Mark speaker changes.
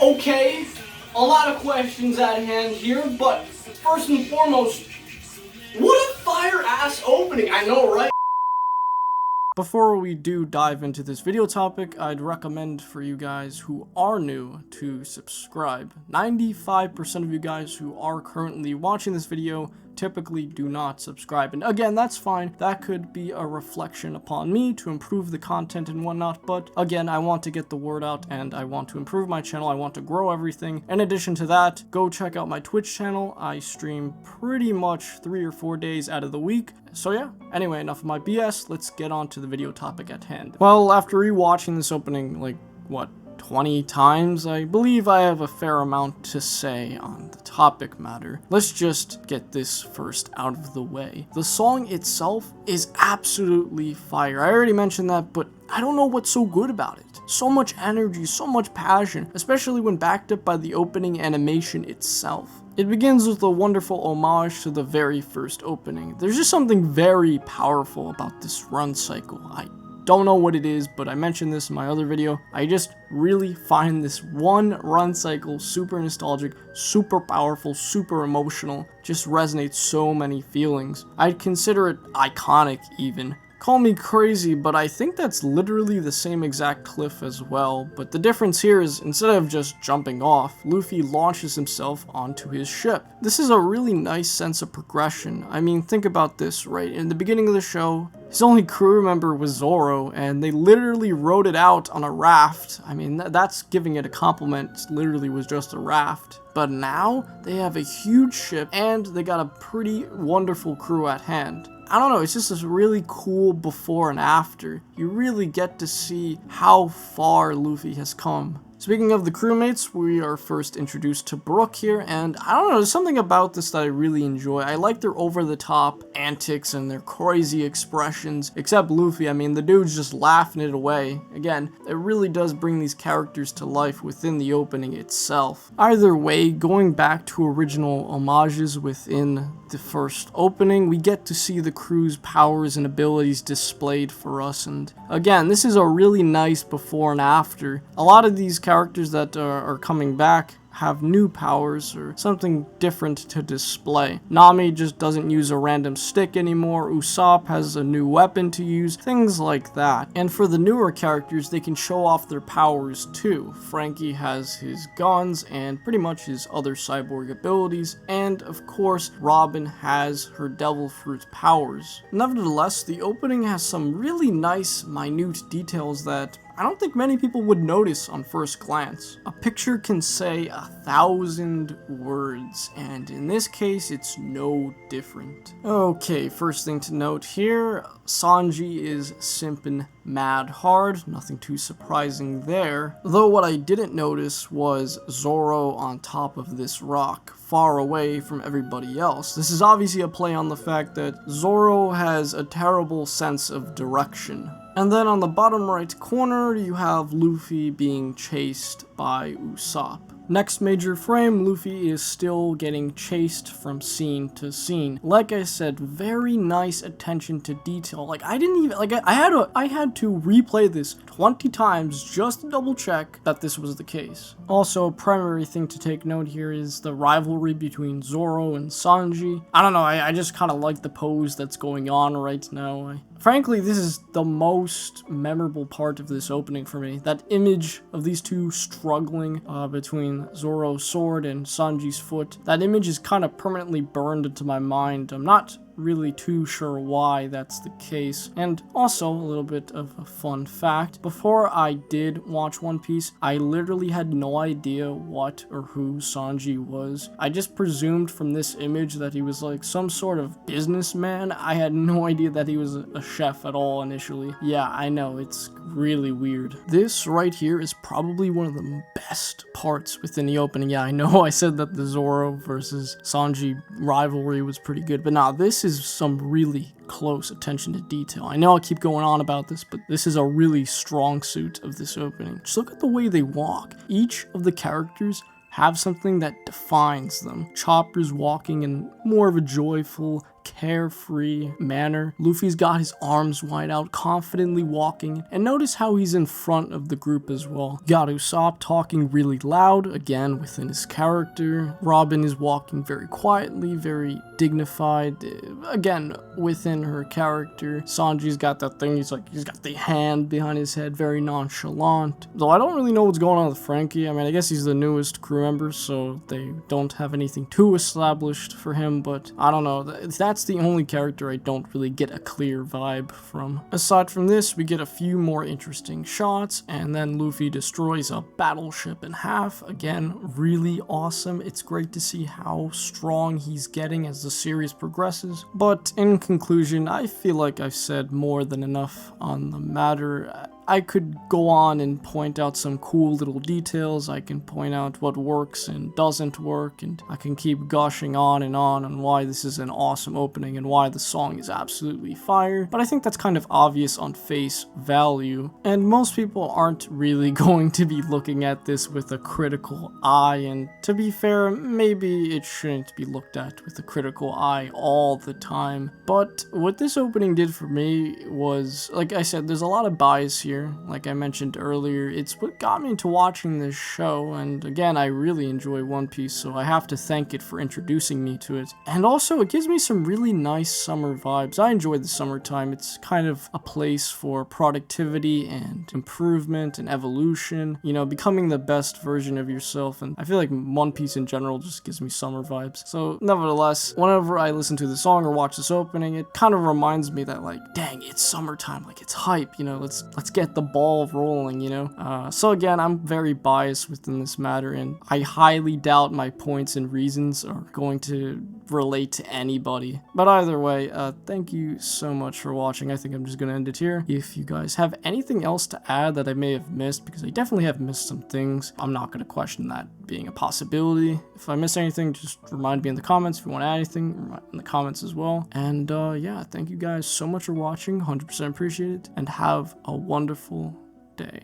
Speaker 1: Okay, a lot of questions at hand here, but first and foremost, what a fire-ass opening, I know, right? Before we do dive into this video topic, I'd recommend for you guys who are new to subscribe. 95% of you guys who are currently watching this video typically do not subscribe, and again, that's fine. That could be a reflection upon me to improve the content and whatnot, but again, I want to get the word out and I want to improve my channel. I want to grow everything. In addition to that, go check out my Twitch channel. I stream pretty much 3 or 4 days out of the week. So yeah, anyway, enough of my BS, let's get on to the video topic at hand. Well, after rewatching this opening, like, what, 20 times, I believe I have a fair amount to say on the topic matter. Let's just get this first out of the way. The song itself is absolutely fire. I already mentioned that, but I don't know what's so good about it. So much energy, so much passion, especially when backed up by the opening animation itself. It begins with a wonderful homage to the very first opening. There's just something very powerful about this run cycle. I don't know what it is, but I mentioned this in my other video. I just really find this one run cycle super nostalgic, super powerful, super emotional, just resonates so many feelings. I'd consider it iconic even. Call me crazy, but I think that's literally the same exact cliff as well, but the difference here is instead of just jumping off, Luffy launches himself onto his ship. This is a really nice sense of progression. I mean, think about this, right? In the beginning of the show, his only crew member was Zoro, and they literally rode it out on a raft. I mean, that's giving it a compliment. It literally was just a raft. But now, they have a huge ship, and they got a pretty wonderful crew at hand. I don't know, it's just this really cool before and after. You really get to see how far Luffy has come. Speaking of the crewmates, we are first introduced to Brook here, and I don't know, there's something about this that I really enjoy. I like their over-the-top antics and their crazy expressions, except Luffy. I mean, the dude's just laughing it away. Again, it really does bring these characters to life within the opening itself. Either way, going back to original homages within the first opening, we get to see the crew's powers and abilities displayed for us, and again, this is a really nice before and after. A lot of these characters that are coming back have new powers or something different to display. Nami just doesn't use a random stick anymore, Usopp has a new weapon to use, things like that. And for the newer characters, they can show off their powers too. Frankie has his guns and pretty much his other cyborg abilities, and of course, Robin has her Devil Fruit powers. Nevertheless, the opening has some really nice, minute details that I don't think many people would notice on first glance. A picture can say 1,000 words, and in this case, it's no different. Okay, first thing to note here, Sanji is simpin' mad hard, nothing too surprising there. Though what I didn't notice was Zoro on top of this rock, far away from everybody else. This is obviously a play on the fact that Zoro has a terrible sense of direction. And then on the bottom right corner, you have Luffy being chased by Usopp. Next major frame, Luffy is still getting chased from scene to scene. Like I said, very nice attention to detail. Like, I didn't even, like, I had to replay this 20 times just to double check that this was the case. Also, a primary thing to take note here is the rivalry between Zoro and Sanji. I don't know, I just kind of like the pose that's going on right now. Frankly, this is the most memorable part of this opening for me. That image of these two struggling between Zoro's sword and Sanji's foot. That image is kind of permanently burned into my mind. I'm not really too sure why that's the case. And also, a little bit of a fun fact, before I did watch One Piece, I literally had no idea what or who Sanji was. I just presumed from this image that he was like some sort of businessman. I had no idea that he was a chef at all initially. Yeah, I know, it's really weird. This right here is probably one of the best parts within the opening. Yeah, I know I said that the Zoro versus Sanji rivalry was pretty good, but nah, this is some really close attention to detail. I know I keep going on about this, but this is a really strong suit of this opening. Just look at the way they walk. Each of the characters have something that defines them. Chopper's walking in more of a joyful, carefree manner. Luffy's got his arms wide out, confidently walking, and notice how he's in front of the group as well. Got Usopp talking really loud, again within his character. Robin is walking very quietly, very dignified, again within her character. Sanji's got that thing, he's got the hand behind his head, very nonchalant. Though I don't really know what's going on with Frankie. I mean, I guess he's the newest crew member, so they don't have anything too established for him, but I don't know. That's the only character I don't really get a clear vibe from. Aside from this, we get a few more interesting shots, and then Luffy destroys a battleship in half. Again, really awesome. It's great to see how strong he's getting as the series progresses. But in conclusion, I feel like I've said more than enough on the matter. I could go on and point out some cool little details. I can point out what works and doesn't work, and I can keep gushing on why this is an awesome opening and why the song is absolutely fire. But I think that's kind of obvious on face value, and most people aren't really going to be looking at this with a critical eye, and to be fair, maybe it shouldn't be looked at with a critical eye all the time. But what this opening did for me was, like I said, there's a lot of bias here. Like I mentioned earlier, it's what got me into watching this show, and again, I really enjoy One Piece, so I have to thank it for introducing me to it. And also, it gives me some really nice summer vibes. I enjoy the summertime. It's kind of a place for productivity and improvement and evolution, you know, becoming the best version of yourself, and I feel like One Piece in general just gives me summer vibes. So nevertheless, whenever I listen to the song or watch this opening, it kind of reminds me that, like, dang, it's summertime, like, it's hype, you know, let's get the ball rolling, you know. So again, I'm very biased within this matter, and I highly doubt my points and reasons are going to relate to anybody. But either way, thank you so much for watching. I think I'm just gonna end it here. If you guys have anything else to add that I may have missed, because I definitely have missed some things, I'm not gonna question that being a possibility. If I miss anything, just remind me in the comments. If you want to add anything, remind in the comments as well. And yeah, thank you guys so much for watching. 100% appreciate it, and have a wonderful day.